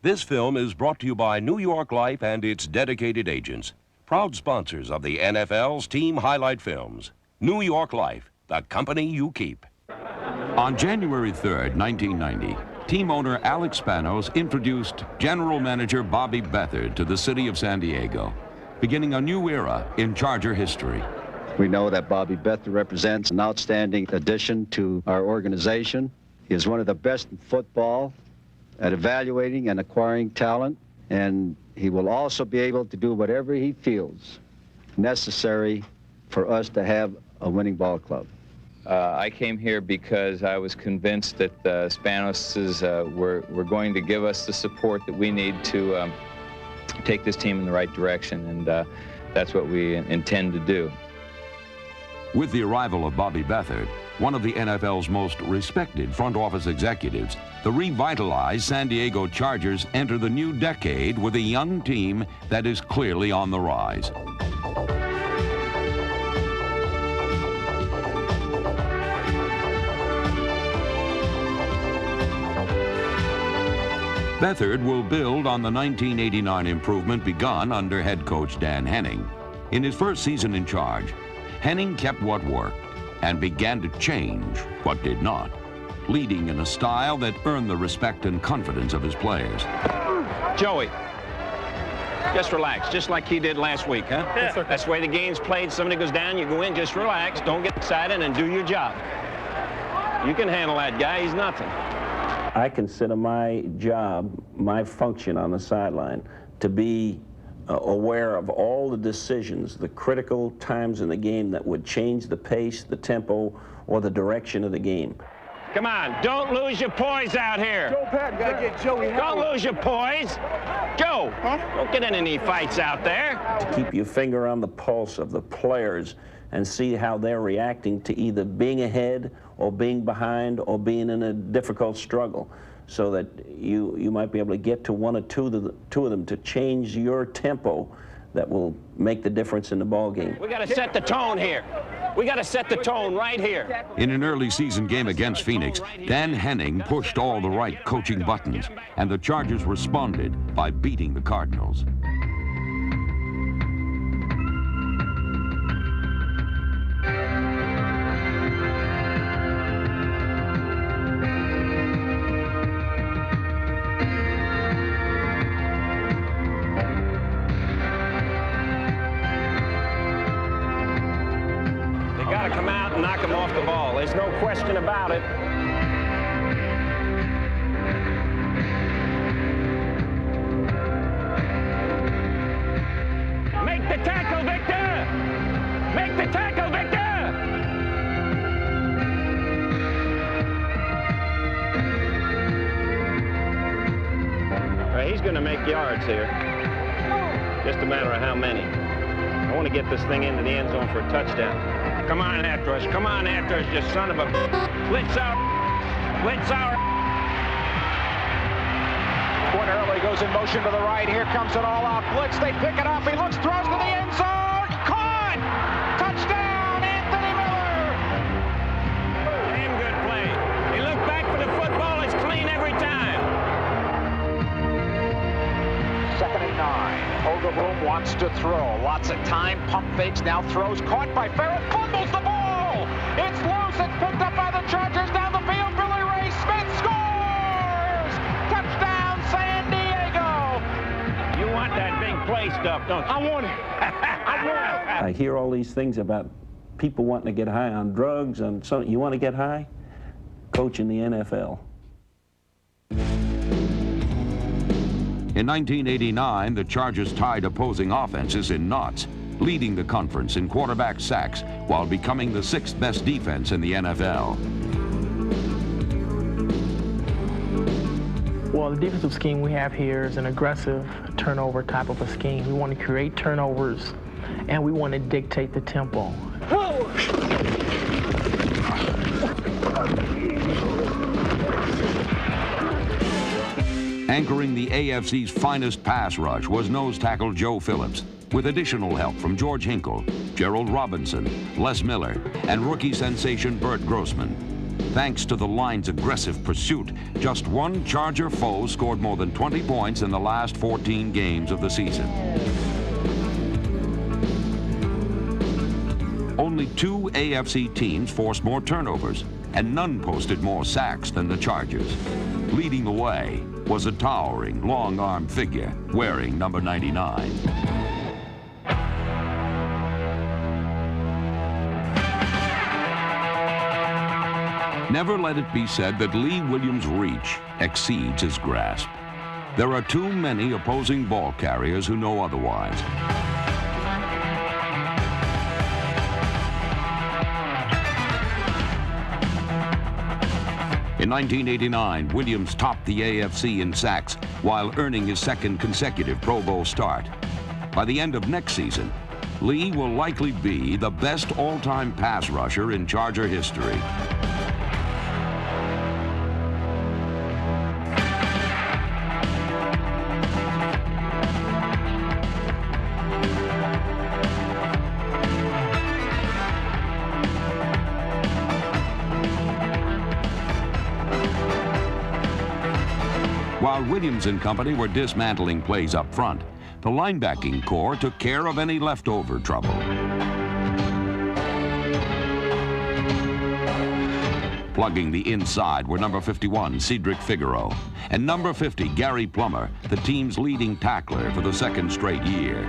This film is brought to you by New York Life and its dedicated agents, proud sponsors of the NFL's team highlight films. New York Life, the company you keep. On January 3rd, 1990, team owner Alex Spanos introduced General Manager Bobby Beathard to the city of San Diego, beginning a new era in Charger history. We know that Bobby Beathard represents an outstanding addition to our organization. He is one of the best in football at evaluating and acquiring talent, and he will also be able to do whatever he feels necessary for us to have a winning ball club. I came here because I was convinced that Spanos were going to give us the support that we need to take this team in the right direction, and that's what we intend to do. With the arrival of Bobby Beathard, one of the NFL's most respected front office executives, the revitalized San Diego Chargers enter the new decade with a young team that is clearly on the rise. Beathard will build on the 1989 improvement begun under head coach Dan Henning. In his first season in charge, Henning kept what worked and began to change what did not, leading in a style that earned the respect and confidence of his players. Joey, just relax, just like he did last week, huh? Yeah. That's the way the game's played. Somebody goes down, you go in, just relax, don't get excited, and do your job. You can handle that guy, he's nothing. I consider my job, my function on the sideline, to be aware of all the decisions, the critical times in the game that would change the pace, the tempo, or the direction of the game. Come on, don't lose your poise out here. Joe Pat, gotta get Joey. Don't lose your poise. Joe, don't get in any fights out there. To keep your finger on the pulse of the players and see how they're reacting to either being ahead or being behind or being in a difficult struggle, so that you might be able to get to one or two of them to change your tempo that will make the difference in the ball game. We got to set the tone here. We got to set the tone right here. In an early season game against Phoenix, Dan Henning pushed all the right coaching buttons, and the Chargers responded by beating the Cardinals. Knock him off the ball. There's no question about it. Make the tackle, Victor! Make the tackle, Victor! All right, he's going to make yards here. Just a matter of how many. I want to get this thing into the end zone for a touchdown. Come on after us. Come on after us, you son of a... Blitz out. Blitz out. When Early goes in motion to the right. Here comes an all-out blitz. They pick it up. He looks, throws to the end zone. Caught! Touchdown, Anthony Miller! Damn good play. He looked back for the football. It's clean every time. 2nd and 9. Overboom wants to throw. Lots of time. Pump fakes. Now throws. Caught by Farrell. Fumbles the ball. It's loose. It's picked up by the Chargers down the field. Billy Ray Smith scores! Touchdown, San Diego! You want that big play stuff, don't you? I want it. I want it. I hear all these things about people wanting to get high on drugs and something. You want to get high? Coach in the NFL. In 1989, the Chargers tied opposing offenses in knots, leading the conference in quarterback sacks while becoming the 6th best defense in the NFL. Well, the defensive scheme we have here is an aggressive turnover type of a scheme. We want to create turnovers, and we want to dictate the tempo. Anchoring the AFC's finest pass rush was nose tackle Joe Phillips, with additional help from George Hinkle, Gerald Robinson, Les Miller, and rookie sensation Bert Grossman. Thanks to the line's aggressive pursuit, just one Charger foe scored more than 20 points in the last 14 games of the season. Only 2 AFC teams forced more turnovers, and none posted more sacks than the Chargers. Leading the way was a towering, long-armed figure wearing number 99. Never let it be said that Lee Williams' reach exceeds his grasp. There are too many opposing ball carriers who know otherwise. In 1989, Williams topped the AFC in sacks while earning his second consecutive Pro Bowl start. By the end of next season, Lee will likely be the best all-time pass rusher in Charger history. While Williams and company were dismantling plays up front, the linebacking core took care of any leftover trouble. Plugging the inside were number 51, Cedric Figaro, and number 50, Gary Plummer, the team's leading tackler for the second straight year.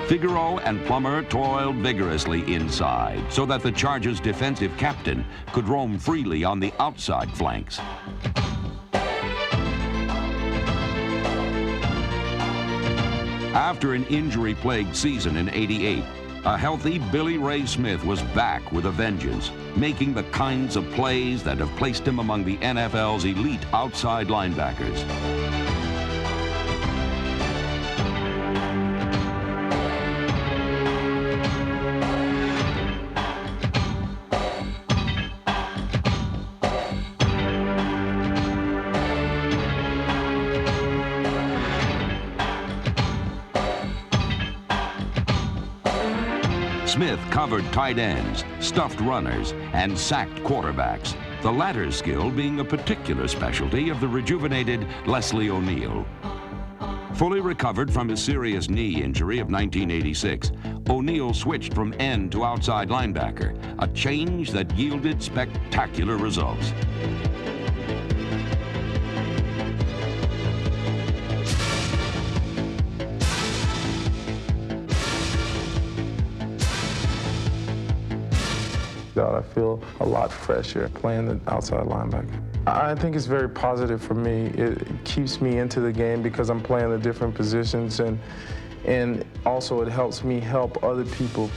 Figaro and Plummer toiled vigorously inside so that the Chargers' defensive captain could roam freely on the outside flanks. After an injury-plagued season in '88, a healthy Billy Ray Smith was back with a vengeance, making the kinds of plays that have placed him among the NFL's elite outside linebackers. Smith covered tight ends, stuffed runners, and sacked quarterbacks, the latter skill being a particular specialty of the rejuvenated Leslie O'Neal. Fully recovered from his serious knee injury of 1986, O'Neal switched from end to outside linebacker, a change that yielded spectacular results. I feel a lot fresher playing the outside linebacker. I think it's very positive for me. It keeps me into the game because I'm playing the different positions, and also it helps me help other people.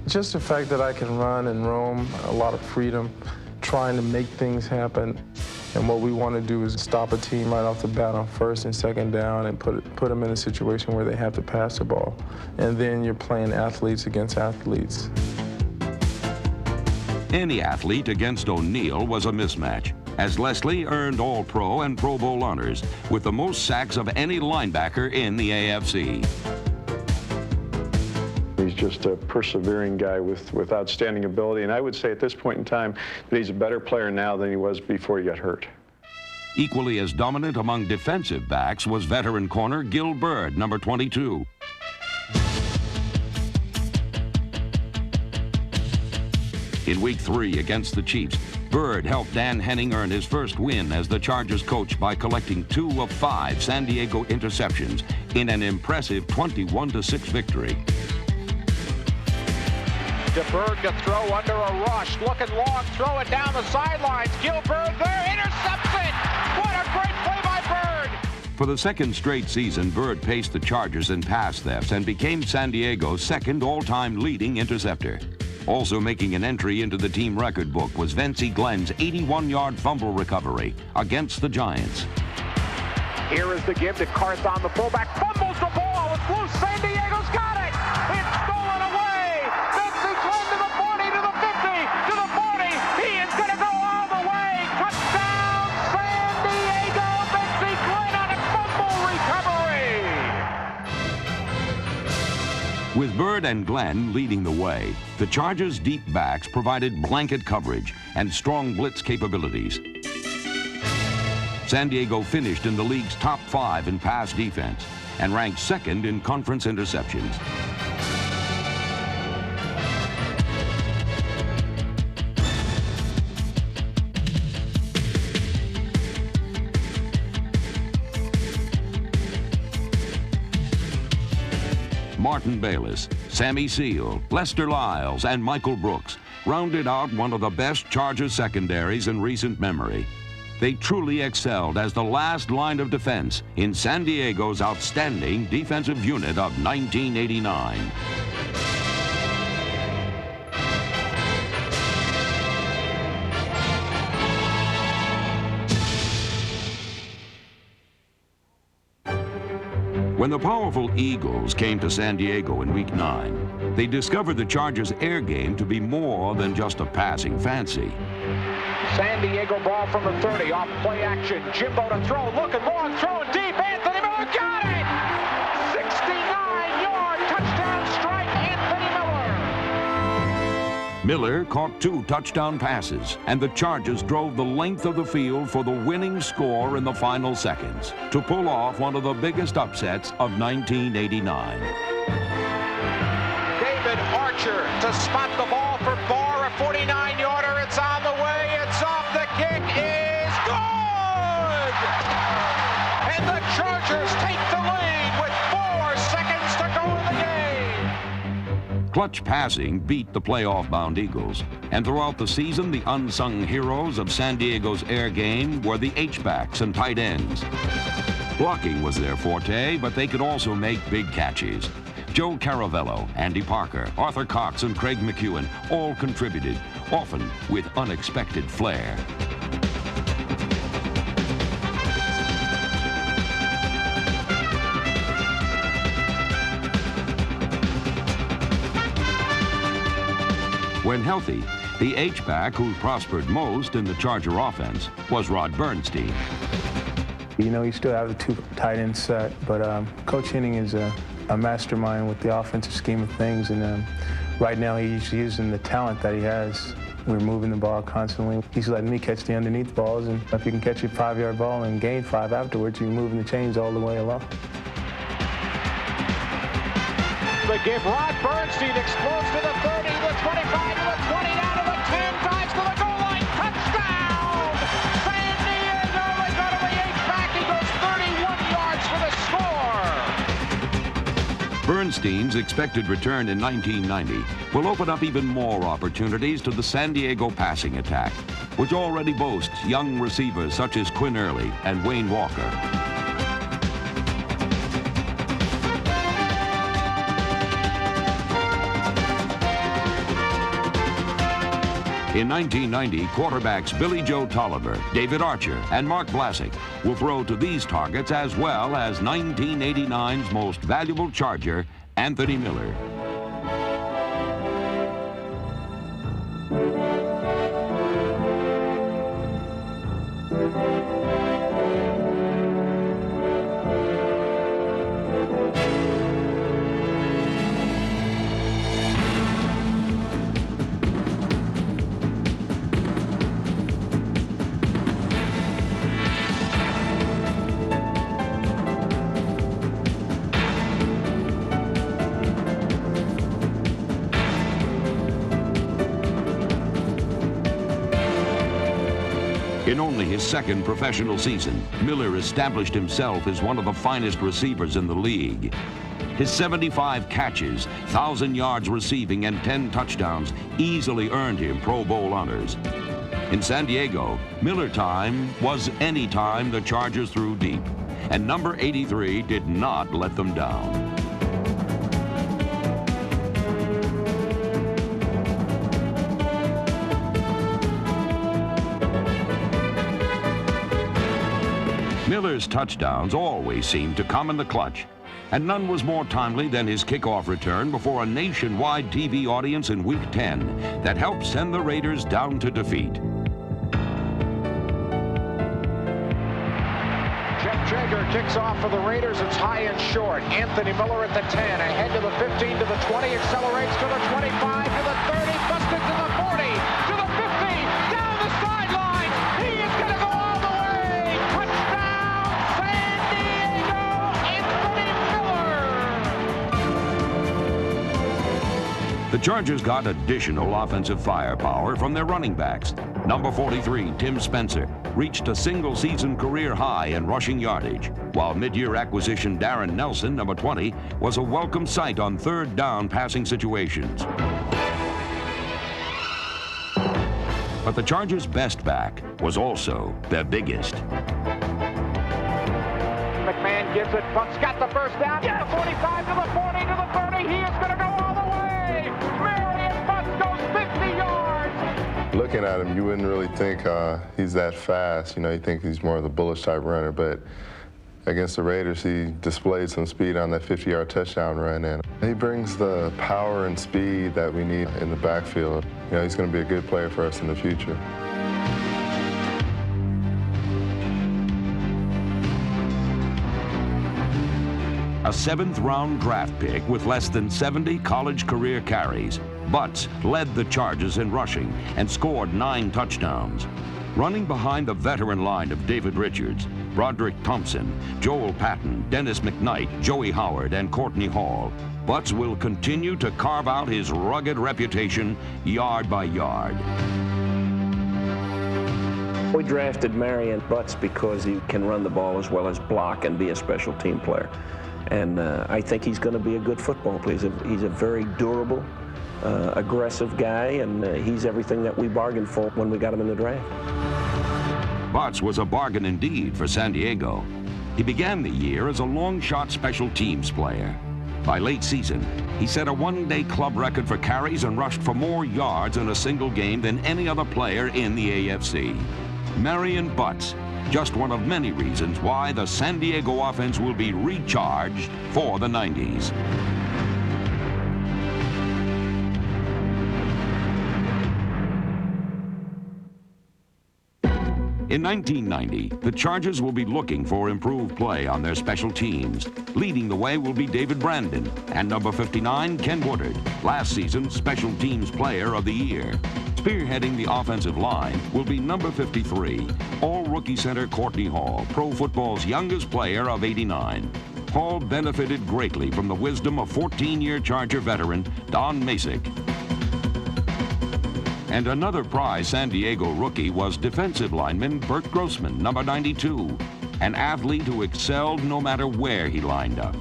Just the fact that I can run and roam, a lot of freedom, trying to make things happen. And what we want to do is stop a team right off the bat on first and second down and put them in a situation where they have to pass the ball. And then you're playing athletes against athletes. Any athlete against O'Neal was a mismatch, as Leslie earned All-Pro and Pro Bowl honors, with the most sacks of any linebacker in the AFC. He's just a persevering guy with outstanding ability, and I would say at this point in time that he's a better player now than he was before he got hurt. Equally as dominant among defensive backs was veteran corner Gil Byrd, number 22. In Week 3 against the Chiefs, Byrd helped Dan Henning earn his first win as the Chargers coach by collecting 2 of 5 San Diego interceptions in an impressive 21-6 victory. To Byrd to throw under a rush, looking long, throw it down the sidelines. Gil Byrd there, intercepts it! What a great play by Byrd! For the second straight season, Byrd paced the Chargers in pass thefts and became San Diego's second all-time leading interceptor. Also making an entry into the team record book was Vincey Glenn's 81-yard fumble recovery against the Giants. Here is the give to Carthon, the fullback, fumbles the ball, it's loose, San Diego's got it! It's stolen away! Vincey Glenn to the 40, to the 50, to the 40, he is gonna go all the way! Touchdown, San Diego, Vincey Bird and Glenn leading the way, the Chargers' deep backs provided blanket coverage and strong blitz capabilities. San Diego finished in the league's top 5 in pass defense and ranked 2nd in conference interceptions. Martin Bayless, Sammy Seal, Lester Lyles, and Michael Brooks rounded out one of the best Chargers secondaries in recent memory. They truly excelled as the last line of defense in San Diego's outstanding defensive unit of 1989. When the powerful Eagles came to San Diego in Week 9, they discovered the Chargers' air game to be more than just a passing fancy. San Diego ball from the 30, off play action. Jimbo to throw, looking long, throwing deep. Anthony Miller got it! 69-yard touchdown strike, Anthony Miller. Miller caught 2 touchdown passes, and the Chargers drove the length of the field for the winning score in the final seconds to pull off one of the biggest upsets of 1989. David Archer to spot the ball for Barr, a 49-yarder. It's on the way. It's off. The kick is good! And the Chargers take the lead with 4 seconds to go in the game. Clutch passing beat the playoff-bound Eagles, and throughout the season, the unsung heroes of San Diego's air game were the H-backs and tight ends. Blocking was their forte, but they could also make big catches. Joe Caravello, Andy Parker, Arthur Cox, and Craig McEwen all contributed, often with unexpected flair. When healthy, the H-back who prospered most in the Charger offense was Rod Bernstein. You know, you still have the 2 tight ends set, but Coach Henning is a mastermind with the offensive scheme of things, and right now he's using the talent that he has. We're moving the ball constantly. He's letting me catch the underneath balls, and if you can catch a 5-yard ball and gain 5 afterwards, you're moving the chains all the way along. The give, Rod Bernstein explodes to the 30, the 25, to the 20, down to the 10, dives to the goal line, touchdown! San Diego, they go to the H-back, he goes 31 yards for the score! Bernstein's expected return in 1990 will open up even more opportunities to the San Diego passing attack, which already boasts young receivers such as Quinn Early and Wayne Walker. In 1990, quarterbacks Billy Joe Tolliver, David Archer, and Mark Vlasic will throw to these targets as well as 1989's most valuable Charger, Anthony Miller. In only his 2nd professional season, Miller established himself as one of the finest receivers in the league. His 75 catches, 1,000 yards receiving, and 10 touchdowns easily earned him Pro Bowl honors. In San Diego, Miller time was any time the Chargers threw deep, and number 83 did not let them down. Miller's touchdowns always seemed to come in the clutch, and none was more timely than his kickoff return before a nationwide TV audience in Week 10 that helped send the Raiders down to defeat. Check, check. Traeger kicks off for the Raiders. It's high and short. Anthony Miller at the 10, ahead to the 15, to the 20, accelerates to the 25, to the 30, busted to the 40, to the 50, down the sideline. He is going to go all the way. Touchdown, San Diego, Anthony Miller. The Chargers got additional offensive firepower from their running backs. Number 43, Tim Spencer, reached a single-season career high in rushing yardage, while mid-year acquisition Darren Nelson, number 20, was a welcome sight on third down passing situations. But the Chargers' best back was also their biggest. McMahon gives it, Buck's got the first down, to the 45, to the 40, to the 30, he is going to go all the way! Marion Butts goes 50 yards! Looking at him, you wouldn't really think he's that fast. You know, you think he's more of the bullish type runner, but against the Raiders, he displayed some speed on that 50-yard touchdown run, and he brings the power and speed that we need in the backfield. You know, he's going to be a good player for us in the future. A seventh-round draft pick with less than 70 college career carries, Butts led the Chargers in rushing and scored 9 touchdowns. Running behind the veteran line of David Richards, Broderick Thompson, Joel Patton, Dennis McKnight, Joey Howard, and Courtney Hall, Butts will continue to carve out his rugged reputation yard by yard. We drafted Marion Butts because he can run the ball as well as block and be a special team player. And I think he's going to be a good football player. He's a very durable, aggressive guy, and he's everything that we bargained for when we got him in the draft. Butts was a bargain indeed for San Diego. He began the year as a long-shot special teams player. By late season, he set a one-day club record for carries and rushed for more yards in a single game than any other player in the AFC. Marion Butts, just one of many reasons why the San Diego offense will be recharged for the 90s. In 1990, the Chargers will be looking for improved play on their special teams. Leading the way will be David Brandon and number 59, Ken Woodard, last season's Special Teams Player of the Year. Spearheading the offensive line will be number 53, all-rookie center Courtney Hall, pro football's youngest player of 89. Hall benefited greatly from the wisdom of 14-year Charger veteran Don Masick. And another prize San Diego rookie was defensive lineman Bert Grossman, number 92, an athlete who excelled no matter where he lined up.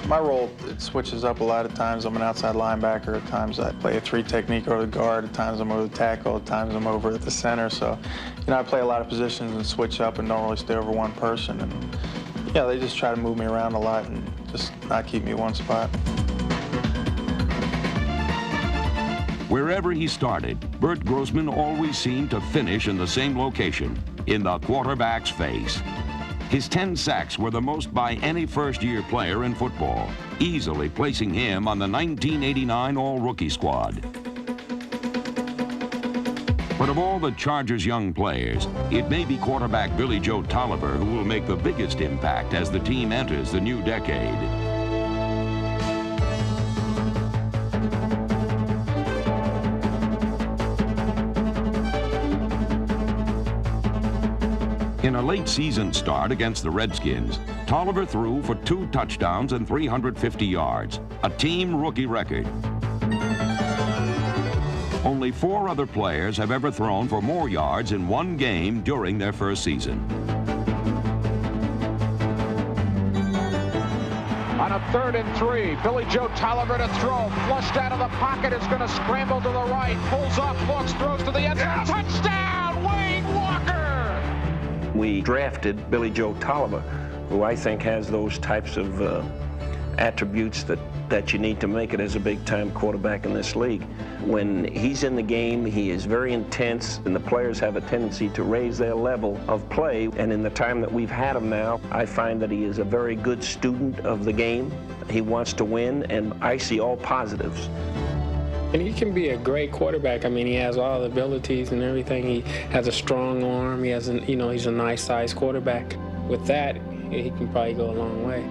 My role, it switches up a lot of times. I'm an outside linebacker. At times I play a 3 technique over the guard. At times I'm over the tackle. At times I'm over at the center. So, you know, I play a lot of positions and switch up and don't really stay over one person. And, yeah, they just try to move me around a lot and just not keep me in one spot. Wherever he started, Bert Grossman always seemed to finish in the same location, in the quarterback's face. His 10 sacks were the most by any first-year player in football, easily placing him on the 1989 All-Rookie squad. But of all the Chargers' young players, it may be quarterback Billy Joe Tolliver who will make the biggest impact as the team enters the new decade. In a late season start against the Redskins, Tolliver threw for 2 touchdowns and 350 yards, a team rookie record. Only 4 other players have ever thrown for more yards in one game during their first season. On a 3rd and 3, Billy Joe Tolliver to throw, flushed out of the pocket, is going to scramble to the right, pulls off, looks, throws to the end zone, touchdown, Wayne Walker! We drafted Billy Joe Tolliver, who I think has those types of attributes that you need to make it as a big-time quarterback in this league. When he's in the game, he is very intense, and the players have a tendency to raise their level of play. And in the time that we've had him now, I find that he is a very good student of the game. He wants to win, and I see all positives. And he can be a great quarterback. I mean, he has all the abilities and everything. He has a strong arm. He has, he's a nice-sized quarterback. with that, he can probably go a long way.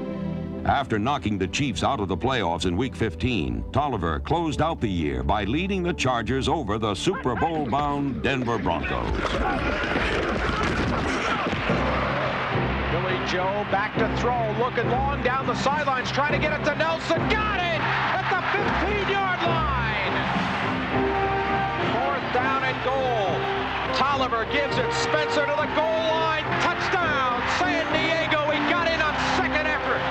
After knocking the Chiefs out of the playoffs in Week 15, Tolliver closed out the year by leading the Chargers over the Super Bowl-bound Denver Broncos. Billy Joe back to throw, looking long down the sidelines, trying to get it to Nelson. Got it at the 15-yard line. 4th down and goal. Tolliver gives it Spencer to the goal line. Touchdown, San Diego. He got in on second effort.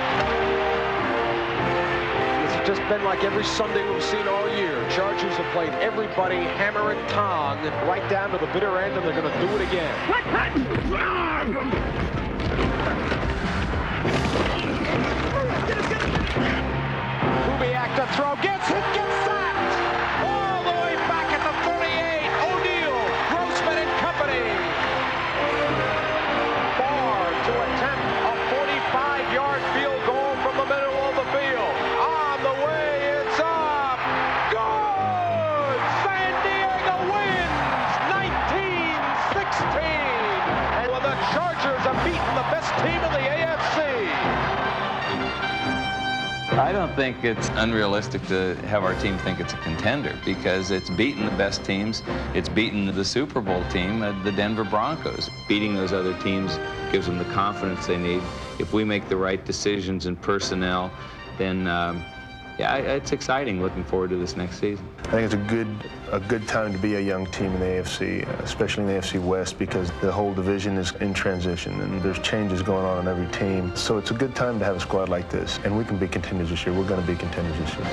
It's just been like every Sunday we've seen all year. Chargers have played everybody hammer and tong right down to the bitter end, and they're going to do it again. Kubiak to throw, gets hit, gets sacked. All the way back at the 38. O'Neal, Grossman and company. Barr to attempt a 45-yard field goal from the middle of the field. On the way, it's up. Good! San Diego wins 19-16. And when the Chargers have beaten the best team in the AFC. I don't think it's unrealistic to have our team think it's a contender because it's beaten the best teams. It's beaten the Super Bowl team, the Denver Broncos. Beating those other teams gives them the confidence they need. If we make the right decisions in personnel, then yeah, it's exciting looking forward to this next season. I think it's a good time to be a young team in the AFC, especially in the AFC West, because the whole division is in transition and there's changes going on every team. So it's a good time to have a squad like this, and we can be contenders this year. We're going to be contenders this year.